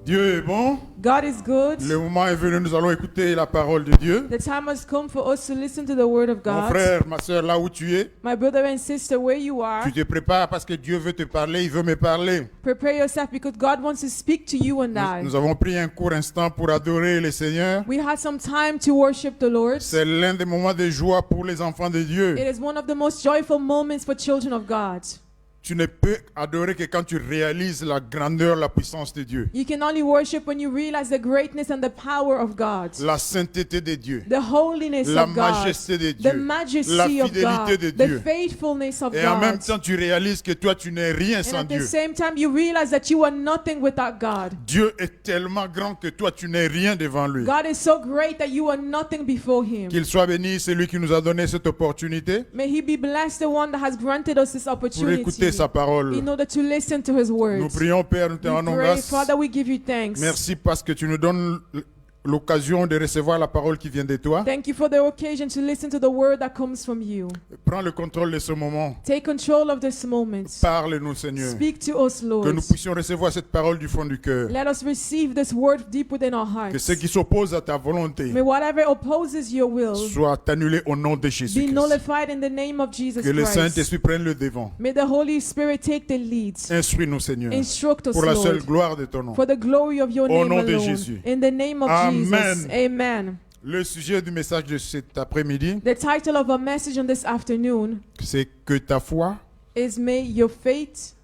Dieu est bon. God is good. Le moment est venu, nous allons écouter la parole de Dieu. The time has come for us to listen to the word of Mon God. frère, ma soeur, là où tu es, My brother and sister, where you are, tu te prépares parce que Dieu veut te parler, il veut me parler. prepare yourself because God wants to speak to you and I. Nous avons pris un court instant pour adorer le Seigneur. We had some time to worship the Lord. C'est l'un des moments de joie pour les enfants de Dieu. It is one of the most joyful moments for children of God. Tu ne peux adorer que quand tu réalises la grandeur, la puissance de Dieu, You can only worship when you realize the greatness and the power of God, la sainteté de Dieu, the holiness la of God, majesté de the Dieu, la majesty of God, fidélité de the Dieu. faithfulness of Et en même God. temps, tu réalises que toi, tu n'es rien And sans at the Dieu. same time, you realize that you are nothing without God. Dieu est tellement grand que toi, tu n'es rien devant lui. God is so great that you are nothing before Him. Qu'il soit béni, celui qui nous a donné cette opportunité May He be blessed, the one that has granted us this pour opportunity écouter sa parole. in order to listen to His Nous words. prions, Père, nous te We rendons pray, grâce. Father, we give you thanks. Merci parce que tu nous donnes l'occasion de recevoir la parole qui vient de toi. Thank you for the occasion to listen to the word that comes from you. Prends le contrôle de ce moment. Take control of this moment. Parle-nous, Seigneur. Speak to us, Que Lord. nous puissions recevoir cette parole du fond du cœur. Let us receive this word deep within our Que hearts. ce qui s'oppose à ta volonté May whatever opposes your will soit annulé au nom de be Jésus-Christ. nullified in the name of Jesus Que le Christ. Saint-Esprit prenne le devant. May the Holy Spirit take the lead. Instruis-nous, Seigneur, Instruct us, pour la seule Lord, gloire de ton nom. for the glory of your Au name nom de alone. Jésus. In the name of Amen. Jesus. Amen. Le sujet du message de cet après-midi, The title of our message on this afternoon c'est que ta foi is May your faith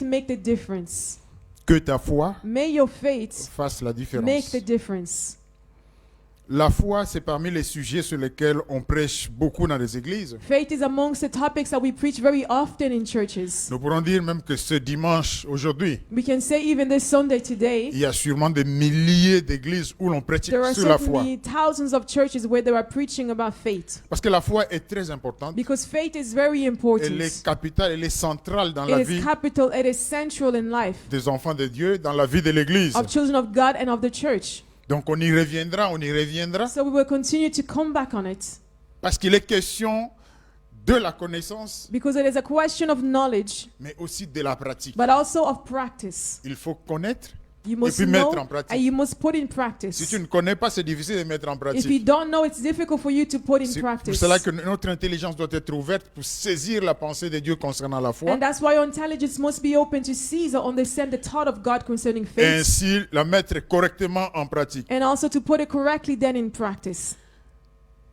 make the difference. Que ta foi May your faith fasse la make différence. the difference. La foi, c'est parmi les sujets sur lesquels on prêche beaucoup dans les églises. Faith is amongst the topics that we preach very often in churches. Nous pourrons dire même que ce dimanche, aujourd'hui, We can say even this Sunday today, il y a sûrement des milliers d'églises où l'on prêche there are sur la foi. certainly thousands of churches where they are preaching about faith. Parce que la foi est très importante. Because faith is very important. Elle est capitale, elle est centrale dans la It vie is capital, it is central in life des enfants de Dieu, dans la vie de l'église. of children of God and of the church. Donc on y reviendra. So we will continue to come back on it. Parce qu'il est question de la connaissance, Because it is a question of knowledge, mais aussi de la pratique. but also of practice. Il faut connaître You et must puis mettre en know pratique. and you must put in Si practice. tu ne connais pas, c'est difficile de mettre en If you pratique. don't know, it's difficult for you to put in C'est pour practice. cela que notre intelligence doit être ouverte pour saisir la pensée de Dieu concernant la foi. And that's why your intelligence must be open to seize or understand the thought of God concerning Et faith, ainsi la mettre correctement en pratique. and also to put it correctly then in practice.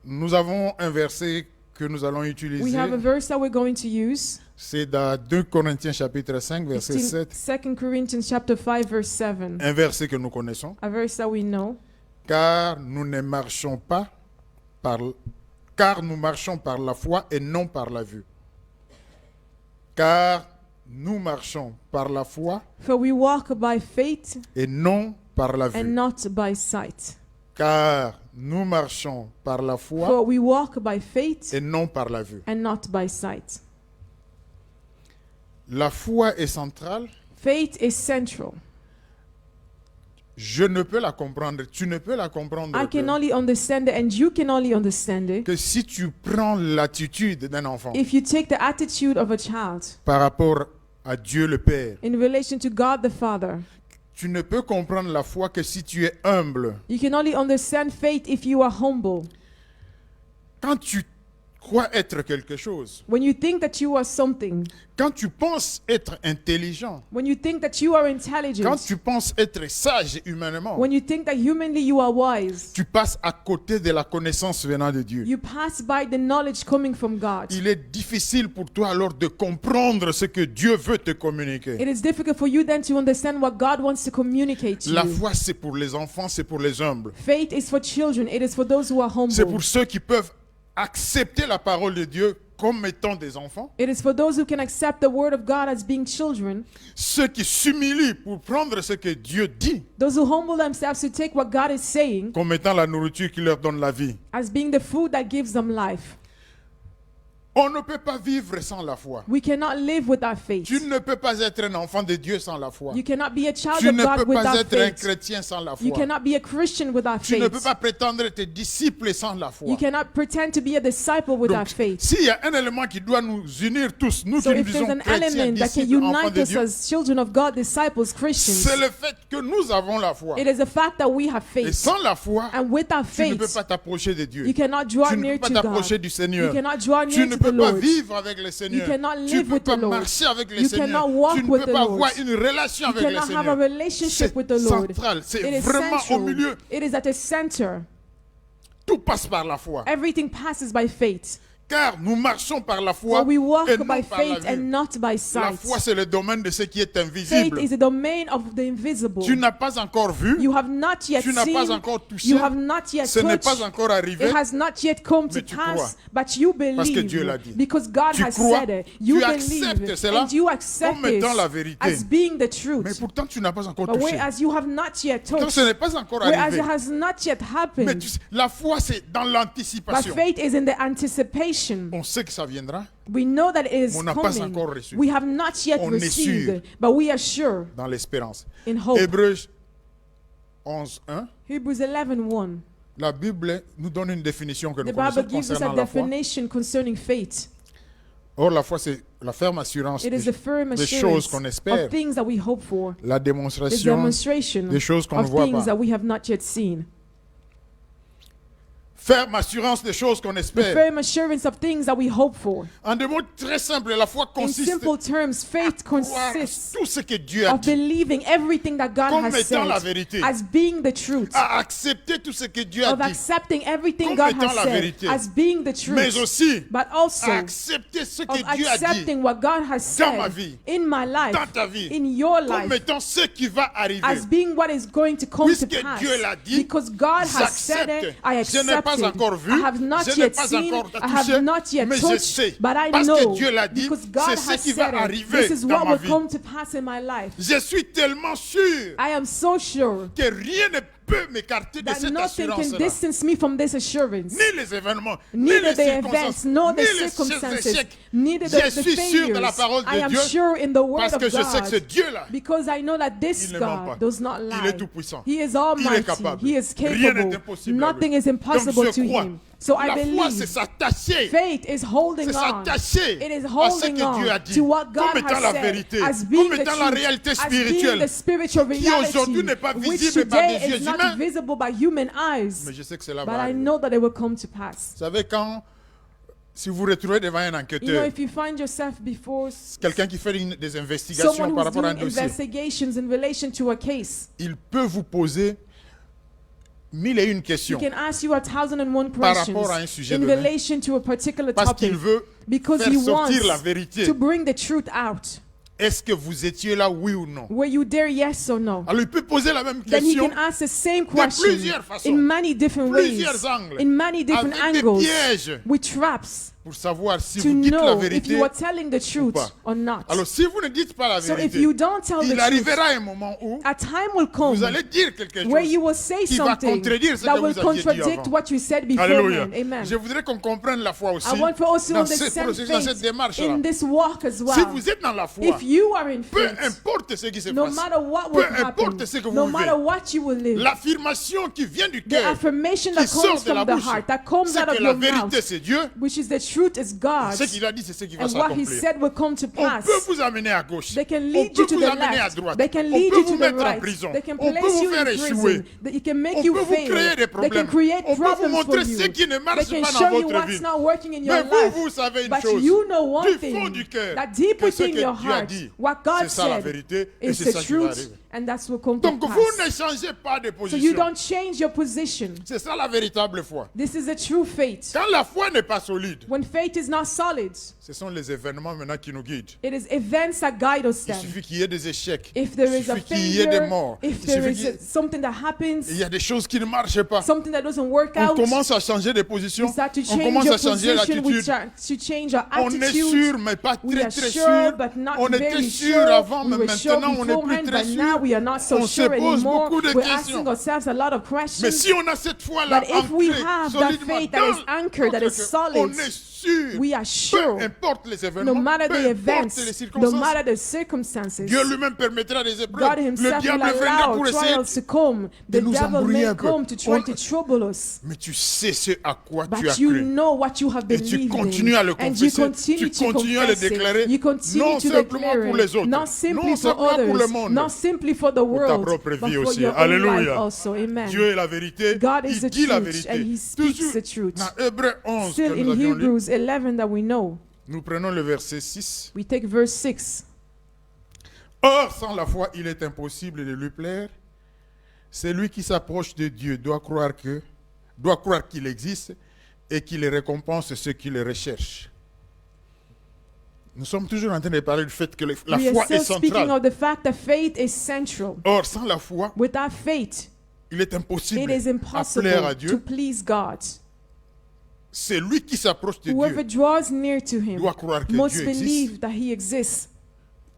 Nous avons un verset que nous allons We utiliser. have a verse that we're going to use. C'est dans 2 Corinthiens chapitre 5, It's verset in 7. 2 Corinthians chapter 5 verse 7. Un verset que nous connaissons. A verse that we know. Car nous ne marchons pas car nous marchons par la foi et non par la vue. Car nous marchons par la foi For we walk by faith et non par la and vue. not by sight. Car nous marchons par la foi For we walk by faith et non par la vue. and not by sight. La foi est centrale. Faith is central. Je ne peux la comprendre. Tu ne peux la comprendre I can only understand it, and you can only understand it que si tu prends l'attitude d'un enfant if you take the attitude of a child par rapport à Dieu le Père. in relation to God the Father. Tu ne peux comprendre la foi que si tu es humble. You can only understand faith if you are humble. Quand tu crois être quelque chose, When you think that you are something, quand tu penses être intelligent, when you think that you are quand intelligent, tu penses être sage humainement, when you think that humanly you are wise, tu passes à côté de la connaissance venant de Dieu. you pass by the knowledge coming from God. Il est difficile pour toi alors de comprendre ce que Dieu veut te communiquer. It is difficult for you then to understand what God wants to communicate to La you. foi, c'est pour les enfants, c'est pour les humbles. Faith is for children. It is for those who are C'est humble. pour ceux qui peuvent accepter la parole de Dieu comme étant des enfants. It is for those who can accept the word of God as being children. Ceux qui s'humilient pour prendre ce que Dieu dit Those who humble themselves to take what God is saying comme étant la nourriture qui leur donne la vie. as being the food that gives them life. On ne peut pas vivre sans la foi. We cannot live without faith. Tu ne peux pas être un enfant de Dieu sans la foi. You cannot be a child Tu of ne God peux pas without être un faith. chrétien sans la You foi. cannot be a Christian without Tu ne peux faith. pas prétendre être disciple sans la foi. You cannot pretend to be a disciple without Donc, faith. s'il y a un élément qui doit nous unir tous, nous So qui nous if there's disons an chrétiens, element that can disciples, enfants unite de us Dieu, as children of God, disciples, Christians, c'est le fait que nous avons la foi. it is the fact that we have Et faith. sans la foi, And without tu ne peux faith, pas t'approcher de Dieu. you cannot draw Tu ne near peux pas to t'approcher God. du You Seigneur. cannot draw Tu near ne to the peux pas Lord. vivre avec le Seigneur. cannot Tu live ne peux with pas the Lord. marcher avec le You Seigneur. cannot walk Tu ne with peux the pas Lord. avoir une relation You avec le cannot have a Seigneur. relationship C'est with the Lord. central. C'est It is vraiment au central. milieu. It is at the center. Tout passe par la foi. Everything passes by faith. Car nous marchons par la foi For we walk et non by par la faith vue. and not by La sight. foi, c'est le domaine de ce qui est Faith invisible. is the domain of the invisible. Tu n'as pas encore vu, You have not yet tu n'as pas seen. encore touché, You have not yet ce n'est touched. pas encore arrivé. It has not yet come to Mais tu crois. pass, but you Parce que Dieu l'a believe dit. because God Tu has crois, said it. You tu acceptes believe cela and you accept comme étant la it vérité. as being the Mais truth. pourtant, tu n'as pas encore But touché. whereas you have not yet Donc, touched, ce n'est pas encore whereas arrivé. it has not yet Mais happened, tu sais, la foi, c'est dans but l'anticipation. faith is in the anticipation. On sait que ça viendra We know that it is On n'a pas coming. encore reçu. We have not yet On est sûr. received, but we are sure dans l'espérance. in hope. Hébreux 11:1. Hebrews 11:1. La Bible nous donne une définition que The nous Bible connaissons gives us a concernant la foi. definition concerning faith. Or, la foi, c'est la ferme assurance It is the firm des choses assurance qu'on espère, of things that we hope for. la The démonstration demonstration des choses qu'on ne of voit things pas. that we have not yet seen. Ferme assurance des choses qu'on The espère. firm assurance of things that we hope for. En des mots très simples, la foi In consiste simple terms, faith à croire consists tout ce que Dieu a of dit, believing everything that God comme has étant la said vérité, as being the truth, à accepter tout ce que Dieu a of dit, accepting everything comme God étant has la said vérité. as being the mais truth, aussi but also à accepter ce of que Dieu a dit accepting what God has dans ma said vie, in my life, dans ta vie, in your comme life, étant ce qui va arriver. as being what is going to come to Puisque pass. Dieu l'a dit, Because God has said it, j'accepte. I Je n'ai accept pas it. encore vu, I have not je n'ai yet pas seen, encore I have touché, not yet mais je touched, sais, but I parce know, que Dieu l'a dit, because God c'est ce has qui va said it. arriver This is dans what ma will vie. come to pass in my life. Je suis tellement sûr I am so sure que rien ne peut m'écarter de that cette nothing can assurance-là. distance me from this assurance. Ni les événements, ni Neither les the circonstances, events, nor ni the les circumstances, échecs. neither Je the suis sûr de la failures. parole I de am Dieu sure in the word parce of que je sais que ce God Dieu-là, because I know that this il ne ment pas. God does not Il lie. est tout-puissant. He is Il est almighty. capable. He is Rien n'est capable. impossible à lui. Nothing is Donc impossible je to crois. him. So I La foi, c'est believe s'attacher. faith is holding C'est on. s'attacher It is à ce holding que Dieu a on dit, to what God comme étant has la said vérité, as being comme the étant la truth, réalité as being spirituelle, the spiritual qui aujourd'hui reality, n'est pas which visible par today des yeux is not humains. visible by human eyes. Mais je sais que cela But va I arriver. know that it will come to pass. Vous savez, si vous vous retrouvez devant un You know, enquêteur, if you find yourself before quelqu'un qui fait des investigations someone par who's rapport à un doing dossier, investigations in relation to a case, il peut vous poser 1001 he questions can ask you 1,001 par questions rapport à un sujet in donné, relation to a particular parce topic qu'il veut because faire he sortir la wants vérité. to bring the truth out. Est-ce que vous étiez là, oui ou non? Were you there, yes or no? Alors il peut poser la même Then he question can ask the same de question plusieurs façons, in many different ways, plusieurs angles, in many different avec des angles, pièges with traps, pour savoir si to vous dites la know if vérité. you are telling the truth pas. or not. Alors si vous ne dites pas la So if vérité, you don't tell the il truth, arrivera un moment où a time will come vous allez dire quelque where chose you will say qui va something contredire ce that que will vous aviez dit contradict avant. what you said Alléluia. beforehand. Amen. Je voudrais qu'on comprenne la foi aussi I want for us to dans ce understand processus, dans cette faith démarche-là. in this walk as Si well. vous êtes dans la foi, If you are in peu faith, importe ce qui se no passe, matter what peu will happen, importe ce que vous no vivez, matter what you will live, l'affirmation qui vient du the cœur, affirmation qui that sort comes de la from the bouche, heart, that comes c'est out of que la your vérité mouth, c'est Dieu, which is the truth is God, ce qu'il a dit c'est ce qui va and what He s'accomplir. said will come to On pass. peut vous amener à gauche, They can on lead peut you to vous the amener à left. droite, They can on lead peut you vous to the mettre en right. prison, They can on peut place vous you faire in échouer, prison. They can make on you peut vous créer fail. des They problèmes, can create on peut vous problems for montrer you. ce qui ne They marche can pas dans show you votre what's vie. not working in your Mais life. vous savez une But chose, you know one du fond thing, du cœur, that deep que ce within que your Dieu a heart, dit, what God c'est ça la said vérité et is c'est the ça qui va truth, arriver. and that's what comes to Donc vous pass. ne changez pas de So you position. don't change your position. C'est ça la véritable foi. This is a true faith. Quand la foi n'est pas solide, When faith is not solid, ce sont les événements maintenant qui nous guident. it is events that guide us Il then. suffit qu'il y ait des échecs. If there Il is a suffit qu'il y ait des failure, morts. if Il there suffit is qu'il y ait- something that happens, il y a des choses qui ne marchent pas. something that doesn't work On out, commence à changer de position. we start to On change commence your à changer position, we l'attitude. start to change our On est attitude. sûr, mais pas We très are très sure, sûr. but not On était very sûr sure. avant, We mais were sure maintenant on n'est plus beforehand, très but now sûr. we are not so On se sure pose anymore. beaucoup de We're questions. asking ourselves a lot of Mais questions. si on a cette foi-là But if we ancrée have that solidement faith that dans is anchored, that notre is cœur, solid, on est sûr, we are sure, peu importe les no événements, matter peu the importe events, les no circonstances, matter the circumstances, Dieu lui-même permettra des épreuves. God Le himself will diable viendra allow pour essayer, trials to come. The nous devil embrouiller may un peu. come to try to trouble us. mais tu sais ce à quoi tu as But you cru. know what you have Et tu believed continues à le in. And you confesser, continue tu to continues à le confess it. déclarer, You continue non to simplement declare pour les it. autres, Not simply non for simplement pour le others, monde, not simply for the ta world, propre but vie for aussi. your own life Alléluia. also. Amen. Dieu est la vérité, God is il the dit la truth vérité. and he speaks Toujours the truth. dans Hébreux 11 Still que nous in avions lu, Hebrews 11 that we know, nous prenons le verset 6. we take verse 6. Or, sans la foi, il est impossible de lui plaire. Celui qui s'approche de Dieu doit croire qu'il existe et qu'il récompense ceux qui le recherchent. Nous sommes toujours en train de parler du fait que la We foi are est still speaking centrale. of the fact that faith is central. Or, sans la foi, Without faith, il est it impossible is à plaire à impossible to Dieu. please God. C'est lui qui s'approche de Whoever Dieu draws near to him doit croire que must Dieu existe. believe that he exists.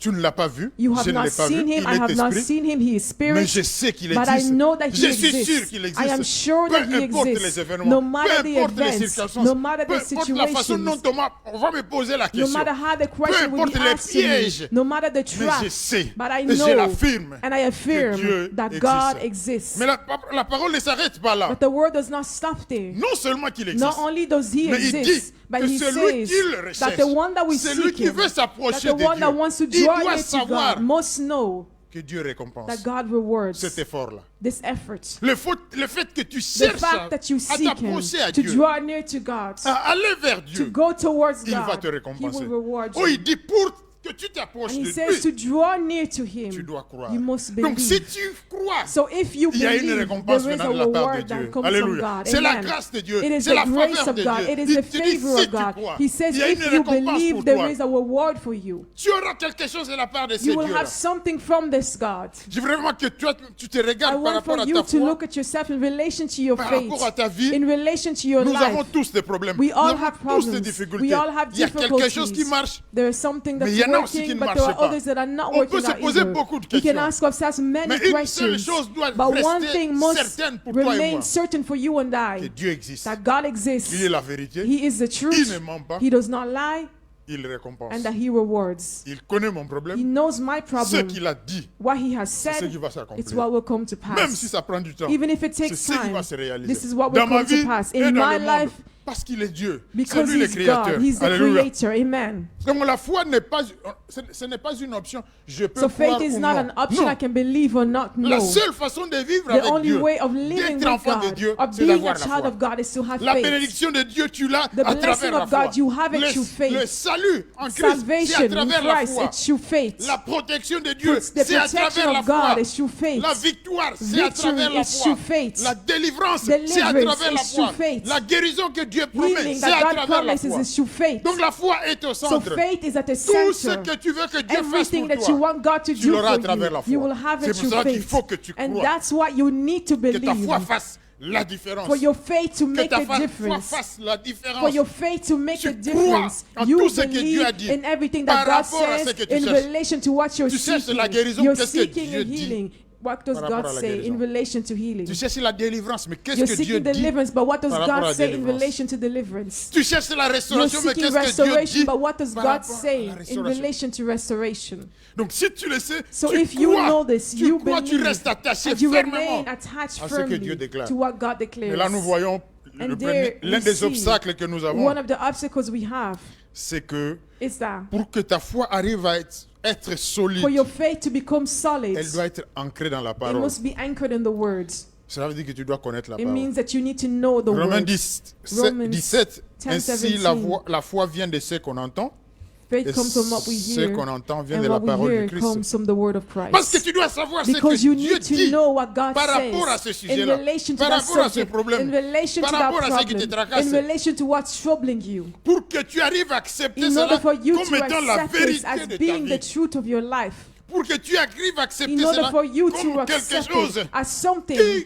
Tu ne l'as pas vu, You je have ne not l'ai pas vu, seen him, il I have est not esprit, seen him, he is mais spirit. je sais qu'il But I existe. know that Je he suis sûr exists. qu'il I existe. am sure that Peu he importe les exists. événements, No peu matter the importe les events, circonstances, no matter peu the importe la façon dont situations, on va me poser la no question. matter how the question will importe be les asked to me, pièges, no matter the Mais trap, je sais, but I et je know l'affirme, and I que affirm Dieu that existe. God exists. Mais la parole ne s'arrête pas là. But the word does not stop there. Non seulement qu'il existe, Not only does he mais il exist, dit but que he celui says qui le that recherche, the one that we celui seek qui him, veut that s'approcher the de one Dieu, that wants to il draw doit near to savoir God must know que Dieu récompense that God rewards cet effort-là. this effort. Le fait que tu The cherches fact that you à seek him, t'approcher à to Dieu, draw near to God, à aller vers to Dieu, go towards il va God, te he récompenser. will reward Oh, you. il dit pour que tu t'approches And he de says to lui, draw near to tu him, dois croire. you must Donc si believe. tu crois, So if you il y a une believe, récompense there is a venant de la part de reward that Dieu. comes from Alléluia. God. C'est la Amen. grâce de Dieu. It is C'est la the grace faveur of de God. Dieu. It is Il the te dit, favor si of tu God. crois, He says, il y a if une you récompense believe, pour there toi. is a reward for you. Tu auras quelque chose de la part de ce You will Dieu-là. have something from this God. Je veux vraiment que toi, tu te I regardes par want rapport for à you ta to foi, look at yourself in relation to your par faith, rapport à ta vie. in relation to your Nous avons life. tous des problèmes. We Nous all avons have tous des problems. difficultés. We all have Il y a quelque chose qui difficulties. marche. There is something Mais that's il y en a aussi qui working, ne but there marchent are pas. others that are not On peut working se out poser either. beaucoup de We can questions. ask ourselves many Mais une seule questions, chose doit but one rester thing must certaine pour toi et remain moi. certain for you and Que I, Dieu existe. that God exists. Il est la vérité. He is the Il truth. ne ment pas. He does not lie, Il récompense. and that He rewards. Il connaît mon He problème. knows my Ce problem. qu'il a dit, What He has c'est ce qui said, va it's s'accomplir. what will come to Même si pass. ça prend du temps. Even if it C'est takes ce qui time, va se réaliser. this is what will Dans ma come to vie pass. et In dans my le monde. life, Parce qu'il est Dieu. C'est because lui le He's créateur. God, He's the Alléluia. Creator. Amen. Donc la foi n'est pas, ce n'est pas une option. Je peux So croire faith is ou not non. an option Non. I can believe or not La know. seule façon de vivre The avec only Dieu, way of living d'être with enfant de God, Dieu, of c'est being a d'avoir la child foi. of God, is to have La faith. bénédiction de Dieu, tu l'as The à blessing travers la of foi. God, you have it through faith. Le salut en Christ, c'est à Salvation in travers la Christ, foi. it's through faith. La protection de Dieu, The c'est à protection travers la of foi. God is through faith. La victoire, c'est à Victory travers la is foi. through faith. La délivrance, c'est à Deliverance travers la is through foi. faith. La guérison que Dieu promet, Healing c'est à that God travers la promises foi. is through faith. Donc la foi est au So centre. faith is at the Tout ce center. que tu veux que Dieu fasse Everything pour that you toi, want God to tu do l'auras à for travers la you, you foi. will have C'est it pour through ça qu'il faith. faut que tu And crois. that's what you need to Que ta foi believe. fasse la différence. For your faith to Que make ta a foi difference. fasse la For différence. your faith to make Tu a crois difference, en you tout ce que Dieu believe a dit in everything par that God rapport à ce says que tu in cherches. relation to what you're Tu cherches seeking. la guérison, You're qu'est-ce que seeking Dieu a dit healing. What does par rapport God à la say guérison? in relation to healing? Tu cherches la délivrance, mais qu'est-ce You're que Dieu seeking dit deliverance, but what does par rapport à God la say in délivrance? relation to deliverance? Tu cherches la You're restauration, mais seeking qu'est-ce que Dieu restoration, dit but what does par God rapport à say la in restauration? relation to restoration? Donc si tu le sais, So tu if you crois, know this, tu you crois, tu believe, restes attaché and you fermement remain attached à ce que Dieu firmly déclare. to what God Et declares. là, nous voyons And there l'un we des see obstacles que nous avons, one of the obstacles we have c'est que is that pour que ta foi arrive à être solide, for your faith to become solid, elle doit être ancrée dans la it parole. must be anchored in the words. Cela veut dire que tu dois connaître la It parole. means that you need to know the Romains words. 10, Romans 17, 10, ainsi 17. la foi vient de ce qu'on entend, Faith et comes from what we ce hear, qu'on entend vient and de la what we parole hear du Christ. comes from the word of Parce que Christ. tu dois savoir ce que Because you Dieu need to dit know what God par rapport à ce says in sujet-là, relation to par that rapport à ce subject, problème, in relation par to that rapport à ce qui te problem, tracasse, in relation to what's troubling you, pour que tu arrives à accepter in cela order for you comme to étant la accept this vérité as de ta being the vie. truth of your life, Pour que tu arrives à accepter in order cela for you comme to quelque accept chose it as something qui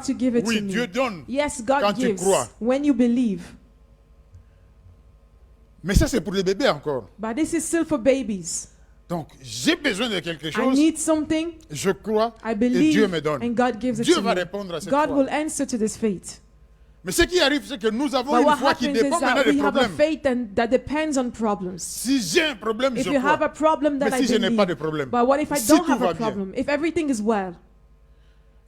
God to give it Oui, to me. Dieu donne. Yes, God Quand tu gives crois. when you believe. Mais ça, c'est pour les bébés encore. But this is still for babies. Donc, j'ai besoin de quelque I chose. need something, Je crois I et believe, Dieu me donne. and God gives it Dieu to va me. répondre à cette God foi. will answer to this faith. Mais ce qui arrive, c'est que nous avons But une what foi qui happens is dépend maintenant that des we have a problèmes. faith that depends on problems. Si j'ai un problème, If je you have a crois. problem, then Mais I si je n'ai pas de believe. problème, But what if I si don't tout have va a bien, problem? If everything is well,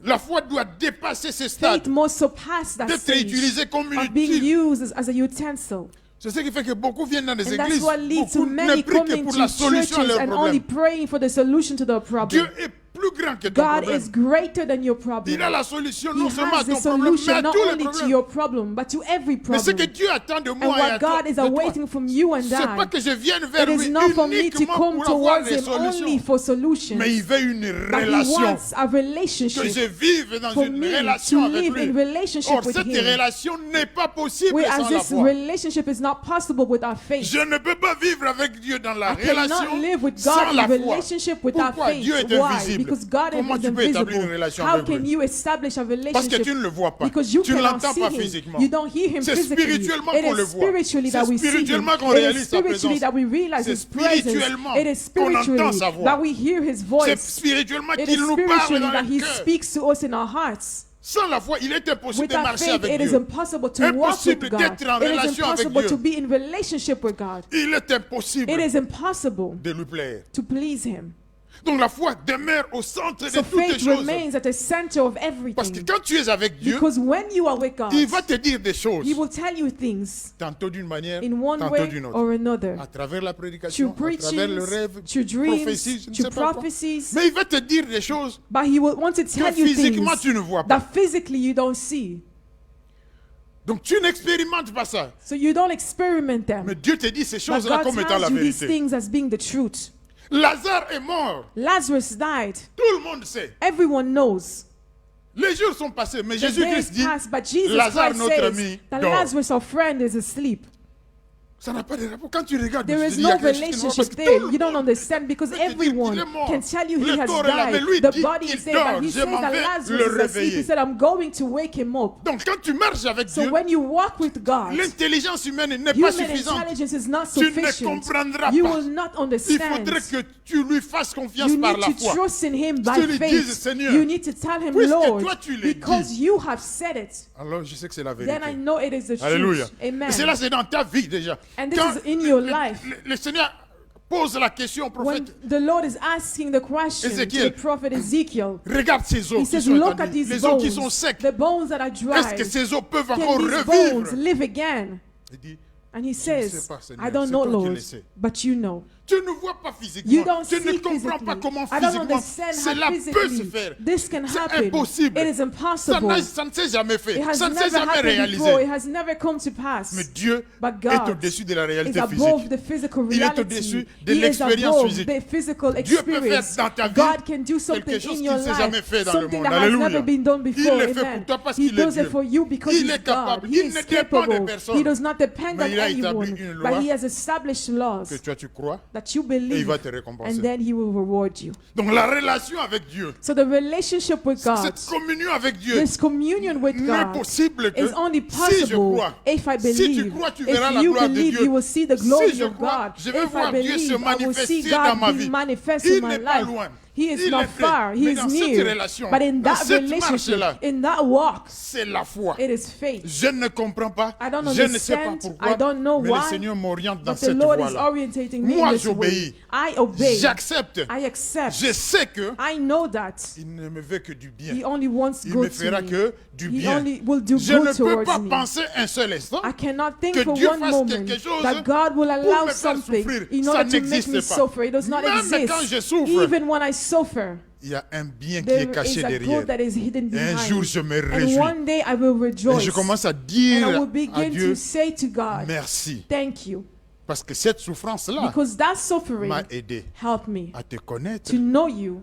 la foi doit dépasser ces faith stades, must surpass that d'être stage utilisée comme une of being utile. used as a utensil. C'est ce qui fait que beaucoup viennent dans des And that's églises, what leads to beaucoup ne many prient que coming pour to la solution à churches leurs and only problèmes. praying for the solution to their Dieu problem. est plus grand que ton God problème. is greater than your Il problem. a la solution He non seulement à has the ton problème, mais solution à not tous les only to problèmes. your problem, but to every Mais ce que problem. Dieu attend de And moi et à what toi, God is de toi, awaiting from you and c'est pas I, que je vienne vers it lui is not for me to uniquement come pour avoir towards les Him only solutions, for solutions, mais il veut une but He relation, wants a que relationship je vive dans for une me relation to avec live in lui. relationship Or, with cette Him. relation n'est pas possible Whereas sans la this foi. relationship is not possible without faith. Je ne peux pas vivre avec Dieu dans la I cannot relation live with sans God la in foi. relationship without Pourquoi? faith? Dieu est Why? invisible. Because God Comment is tu peux établir une invisible. relation How avec can lui? you establish a Parce que tu relationship? ne le vois pas. Because you Tu ne cannot l'entends see pas Him. physiquement. You don't hear Him C'est physically. spirituellement It qu'on le is voit. spiritually that C'est we see Him. spirituellement qu'on It is réalise sa spiritually présence. that we realize C'est His presence. spirituellement It is qu'on entend spiritually sa voix. that we hear His C'est voice. spirituellement It qu'il is nous parle spiritually dans that le He cœur. speaks to us in our hearts. Sans la foi, il est impossible de Without marcher faith, avec it is Dieu. impossible to walk with Impossible God. d'être en It is relation avec impossible Dieu. to be in relationship with God. Il est impossible It is impossible de lui plaire. to please Him. Donc la foi demeure au centre de So toutes les faith choses. remains at the center of Parce que everything. quand tu es avec Dieu, Because when you are with God, il va te dire des choses. He will tell you things Tantôt d'une manière, in one tantôt way d'une autre. or another. À travers la prédication, Through à travers le rêve, preachings, through dreams, prophétie, je ne through sais pas quoi. prophecies. Mais il va te dire des choses But He will want to tell que you physiquement things tu ne vois pas. that physically you don't see. Donc tu n'expérimentes pas ça. So you don't experiment them. Mais Dieu te dit ces But choses-là God comme étant la tells you these vérité. things as being the truth. Lazare est mort. Lazarus died. Tout le monde sait. Everyone knows. Les jours sont passés, mais The days Jésus-Christ dit, passed, but Jesus Lazare, Christ notre says ami, that dort. Lazarus, our friend, is asleep. Ça n'a pas de rapport. Quand tu regardes, There tu te is dis, il y a no quelque chose qui ne va pas, parce relationship que there. tout le You don't monde understand because peut te dire everyone qu'il est mort. can tell you Le he has corps est là, mais died. lui The dit body qu'il is there, dort. but he Je says m'en that vais Lazarus le is asleep. He réveiller. said, I'm going to wake him up. Donc quand tu marches avec So Dieu, when you walk with God, l'intelligence humaine n'est pas human suffisante. intelligence is not Tu ne sufficient. comprendras You pas. will not Il understand. faudrait que tu lui fasses confiance You par need la to foi. trust in Him Tu by lui faith. dises, Seigneur, You need to tell Him, puisque Lord, toi tu l'as because dit. you have said it. Alors je sais que c'est la Then I vérité. know it is the Alléluia. truth. Amen. Et cela c'est dans ta vie déjà. And this Quand is in your life. le Seigneur pose la question au When prophète, the Lord is asking the question to Ézéchiel. the prophet Ezekiel, regarde ces He eaux qui says, sont look at étendues, these les eaux qui sont bones, secs. the bones that are dry. Est-ce que ces eaux peuvent Can encore these bones revivre? live again? Il dit, And he sais says, pas, Seigneur, I don't c'est know, toi qui Lord, le sais. but you know. tu ne vois pas You physiquement. don't Tu see ne comprends pas physically. comment I don't physiquement understand cela how peut se physically faire. this can C'est happen. impossible. It is Ça, impossible. ça ne s'est jamais fait. It has Ça ne s'est never jamais happened réalisé. before. It has never come to pass. Mais Dieu But est God au-dessus de la is réalité above physique. the physical Il est reality. au-dessus de He is l'expérience above physique. the physical Dieu peut faire experience. dans ta vie God can do something quelque chose in qui your ne s'est jamais fait life, dans le something monde. that has Alléluia. never been done Il before. le fait Amen. pour toi parce He qu'il est does Dieu. it for you because Il He's est capable. God. Il He ne is dépend de capable. personne. He does not depend Mais on il a établi anyone, une loi but He has established laws que toi tu crois that you et il believe, va te récompenser. and then He will reward you. Donc la relation avec Dieu, So the relationship with God, cette communion avec Dieu this communion with n'est God, possible que is only si je possible crois. if I Si tu believe. crois, tu verras If la you gloire de believe, Dieu. you will see the glory Si je of crois, God. je vais If I voir Dieu se believe, I will manifester see dans ma God vie. be manifest Il in my n'est pas life. loin. He is Il not est près. far. He Mais is dans cette near. relation, But in dans that cette relationship, marche-là, in that walk, c'est la foi. it is faith. Je ne comprends pas. I don't Je ne sais pas understand. pourquoi. I don't know mais why, le Seigneur m'oriente dans But the cette Lord is voie-là. orientating me Moi, in this j'obéis. way. I obey. J'accepte. I accept. Je sais que I know that il ne me veut que du bien. He only wants Il me good to fera me. que du He bien. only will do Je ne good peux towards pas me. penser un seul instant I cannot think que for Dieu one fasse moment quelque chose that God will pour allow me faire something souffrir. in Ça order to make n'existe me pas. suffer. It does not Même exist. quand je souffre, Even when I suffer, il y a un bien qui there est caché is a derrière. good that is hidden Et un behind. jour, je me And réjouis. one day I will Et rejoice. je commence à And dire I will à begin Dieu, to say to God, merci. thank you. Parce que cette souffrance-là Because that suffering m'a aidé helped me à te connaître to know you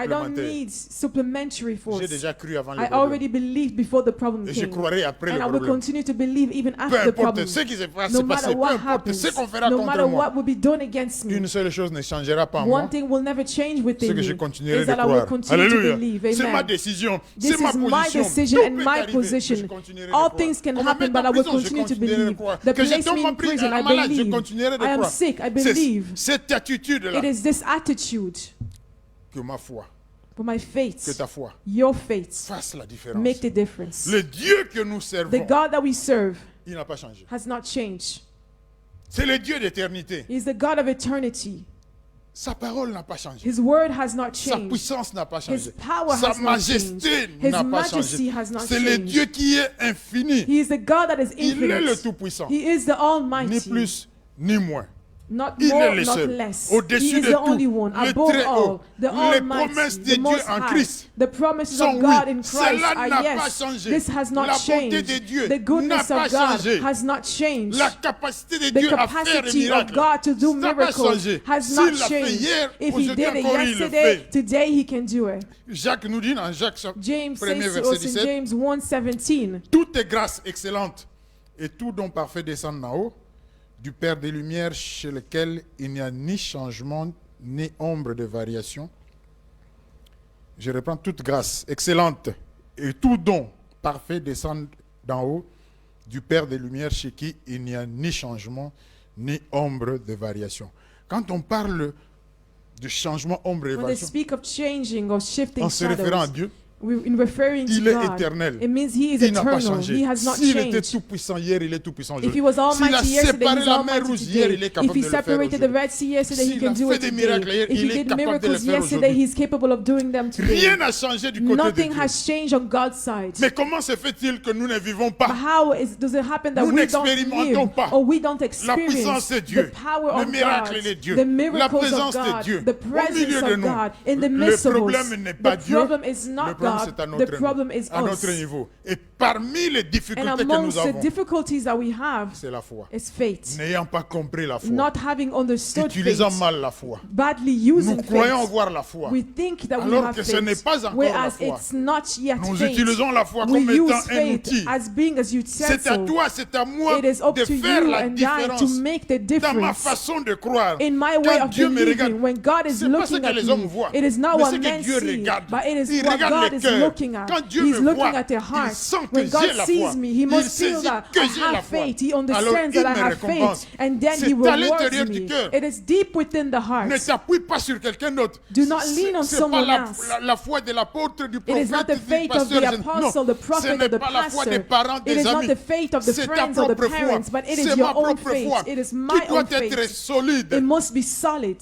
I don't supplémentaire. need supplementary J'ai force. déjà cru avant le I problème. already believed before the problem Et je came. croirai après And le I will problème. continue to believe even Peu after the importe problem. ce qui se passe, No c'est passé. matter Peu what importe happens, ce qu'on fera no contre matter moi. what will be done against me, Une seule chose ne changera pas en moi. one thing will never change C'est within que je me, continuerai is de that I will croire. continue to Alléluia. believe. C'est ma Amen. décision. This C'est ma is my position. decision Tout and peut my arriver, position. mais je continuerai de All croire. things can Qu'on me happen, mette but en I will prison, je continue to continuerai de believe. croire. The Que je place tombe me en in prison, en I malade, je believe. continuerai de I am croire. sick, I C'est believe. cette attitude-là It is this attitude que ma foi, for my que faith, ta foi your faith, fasse la différence. make the difference. Le Dieu que nous The servons, God that we serve il n'a pas changé. has not changed. C'est le Dieu d'éternité. He is the God of eternity. Sa parole n'a pas changé. His word has not Sa changed. puissance n'a pas His changé. power Sa has not majesté changed. His n'a pas majesty changé. has not C'est le changed. Dieu qui est infini. He is the God that is Il est le infinite. Tout-Puissant. He is the Ni Almighty. plus, ni moins. Not Il est more, le not seul. less. Au-dessus He is de the tout. only one, Le above très all, haut. the Les Almighty, promesses de the Dieu Most en High. Christ The promises sont of God oui. in Christ Cela are n'a pas yes. changé. This has not La bonté changed. de Dieu The goodness n'a pas of God changé. has not changed. La capacité de The Dieu à faire des capacity of miracles God to do ça n'a pas miracles changé. has S'il not l'a fait changed. hier, If he aujourd'hui did it encore, il le yesterday, fait. today he can do it. Jacques nous dit dans Jacques James 1er says to verset us in 17, James 1:17, toute est grâce excellente et tout don parfait descend d'en haut, du Père des Lumières, chez lequel il n'y a ni changement ni ombre de variation. Je reprends: toute grâce excellente et tout don parfait descend d'en haut, du Père des Lumières, chez qui il n'y a ni changement ni ombre de variation. Quand on parle de changement, ombre de when they variation, speak of changing or shifting en se référant à shadows, Dieu, in referring to il est God, éternel. it means he is Il n'a pas eternal. changé. He has not S'il était changed. tout puissant hier, il est tout puissant If aujourd'hui. he was S'il a almighty yesterday, séparé he's la mer almighty rouge hier, il est today. capable If de he le faire separated the aujourd'hui. Red Sea yesterday, he S'il can a do fait it des miracles today. hier, If he il est did capable de le miracles faire yesterday, aujourd'hui. he's capable of doing them today. Rien n'a changé du côté de Nothing Dieu. has changed on God's side. Mais comment se fait-il que nous ne vivons But pas how does it happen that Nous we don't n'expérimentons live pas or we don't la experience puissance de the Dieu, power le of miracle God, de Dieu, the la miracles présence of de God, Dieu the au milieu presence de of nous? God in the Le midst of us? problème n'est pas The Dieu, problem is le not problème God, c'est à the notre, problem is à notre us. niveau. Et parmi les And difficultés que nous amongst the avons, difficulties that we have c'est la foi. is faith. N'ayant pas compris la foi, Not having understood utilisant faith, mal la foi, badly nous using croyons faith. avoir la foi. We think that we Alors have que ce n'est faith, pas encore whereas la foi. it's not yet Nous faith. utilisons la foi We comme étant use un faith outil. as being as C'est à utensil. toi, c'est à moi It is up de to faire you la and I to différence make the dans ma difference. façon de croire. In my way Quand of Dieu me regarde, believing, when God is c'est pas ce looking que at les hommes me, voient, it is not mais what c'est que men Dieu see, regarde. but it is Il what regarde God les is cœurs. looking at. Quand Dieu He's me looking voit, at their il heart. sent que When God j'ai la foi. sees me, He Il must feel saisit that que I j'ai la have foi. faith. He Alors, understands il that I me have récompense. faith, and then C'est He à rewards l'intérieur du me. cœur. It is deep within the heart. Ne t'appuie pas sur quelqu'un d'autre. Do not lean on C'est pas someone la, else. la foi de l'apôtre, du It is not prophète, the du faith of pasteur. the apostle, the Non, ce prophet, n'est or the pas la foi des pastor. parents, It des is not amis. the faith of the C'est ta friends or the propre foi. parents, but it is C'est your ma own propre faith. foi It is qui my doit own être faith. solide. It must be solid.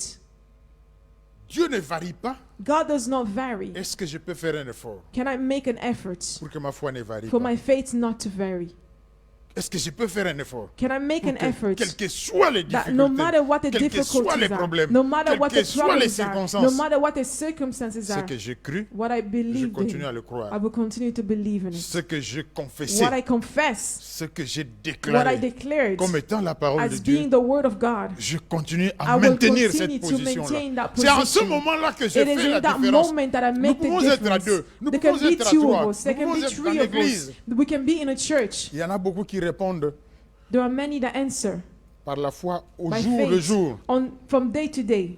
Dieu ne varie pas. God does not vary. Est-ce que je peux faire un effort Can I make an effort pour que ma foi ne varie for pas? my faith not to vary? Est-ce que je peux faire un effort Can I make pour an que, effort quelles que soient les that difficultés, no matter what the quels que soient les difficulties are, problèmes, no matter quelles what que the soient les problems are, no circonstances, matter what the circumstances ce are, que j'ai cru, what I je believe continue à in, le croire. I will continue to believe in it. Ce que j'ai confessé, What I confess, ce que j'ai what I déclaré declared comme étant la parole de as Dieu, being the word of God, je continue I à will maintenir continue cette to maintain position-là. that C'est en ce position. moment-là que je It is fais la in that différence. moment that I Nous make the pouvons être à difference. deux, nous There can pouvons be être à two trois, of us, nous there can pouvons be être dans three of l'église. us. We can be in a church. Il y en a beaucoup qui répondent There are many that answer par la foi au by jour le faith jour. from day to day.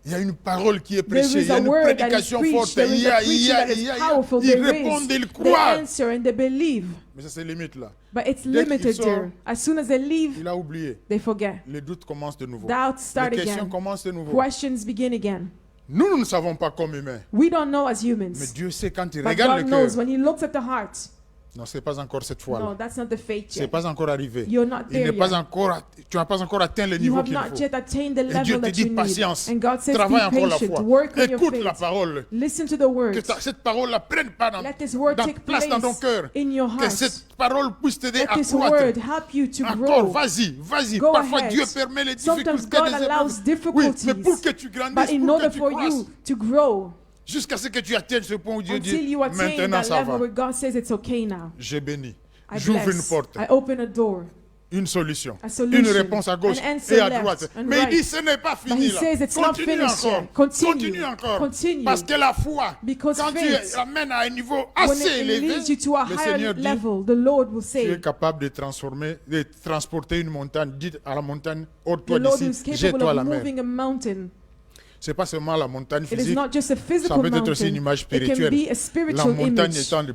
Il y a une parole qui est There prêchée, is il y a a une word that is prédication preached, forte, there is a preaching that is powerful, ils they répondent, ils they croient. answer and they believe. Mais ça c'est limite là. But it's Dès qu'il limited sort, there. As soon as they leave, Il a oublié. they forget. Les doutes commencent de nouveau. Doubts start Les questions again. commencent de nouveau. Questions begin again. Nous ne savons pas comme humains. We don't know as Mais humans. Dieu sait quand il But regarde God le knows cœur. when He looks at the heart. Non, ce n'est pas encore cette fois-là. No, that's not the faith Ce n'est yet. pas encore arrivé. You're not Il there n'est pas yet. encore, tu n'as pas encore atteint le You niveau have qu'il not faut. yet attained the Et Dieu level te that dit you need. patience. And God says, Travaille be encore la patient. foi. Work on your Écoute la faith. parole. Listen to the Que words. cette parole ne prenne pas dans, Let this word dans take place dans ton place cœur. in your Que heart. cette parole puisse t'aider Let à this word croître. help you to Encore, grow. vas-y. Go Parfois ahead. Dieu permet les Sometimes difficultés, God les allows épreuves. Oui, difficulties. mais pour que tu grandisses, But in pour que order tu for croisses, you to grow, jusqu'à ce que tu atteignes ce point où Dieu until dit, you attain maintenant that ça level va. where God says it's okay now. J'ai béni. I J'ouvre une bless. porte. I open a door. Une solution. A solution. Une réponse à gauche An answer et à left droite. and Mais right. il dit ce n'est pas But fini He là. says it's not Continue finished encore. yet. Continue. Continue encore. Continue. Parce que la foi, Because quand faith, tu l'amènes à un niveau When assez it élevé, leads you to a le higher Seigneur dit, level, the Lord will tu es say, capable de transporter une montagne. Dites à la montagne, the ôte-toi Lord is d'ici, capable jette-toi à la of mer. moving a mountain. C'est pas seulement la montagne It is physique. not just a Ça physical peut être aussi mountain. une image It can spirituelle. be a La spiritual montagne image. étant le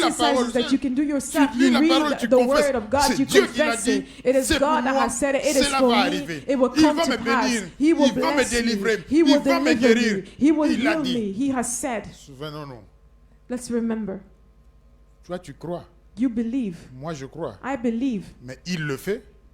la parole exercises that seule. you can do yourself. Tu lis You la parole, read tu the confesses. word of God, C'est you Dieu qui l'a confess dit. it. It is C'est pour God that moi. has said it. It is Cela for va me. arriver. It will Il come va to me pass. bénir. He will Il va me bless délivrer. me. He will Il va me deliver guérir. me. He will Il l'a heal dit. me. He has said. Souvenons-nous. Let's remember. Toi, tu crois. You believe. Moi, je crois. I believe. Mais il le fait.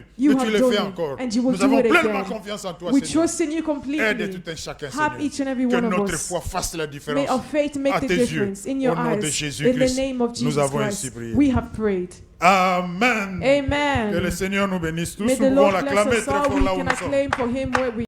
bien. You Et tu have le done fais it, encore. and you will Nous do avons it pleinement again. confiance en toi, We Seigneur. trust in you Aide completely. tout un chacun, Help each and Seigneur. every Que one of notre us. foi fasse la May différence. our faith make À the tes difference yeux, in your au nom de eyes. In the Jésus-Christ, name of nous Jesus avons ainsi Christ, prié. we have prayed. Amen. Amen. Que le Seigneur nous bénisse tous. May Nous the pouvons Lord bless l'acclamer us très all. fort We là où can nous sommes. acclaim for him where we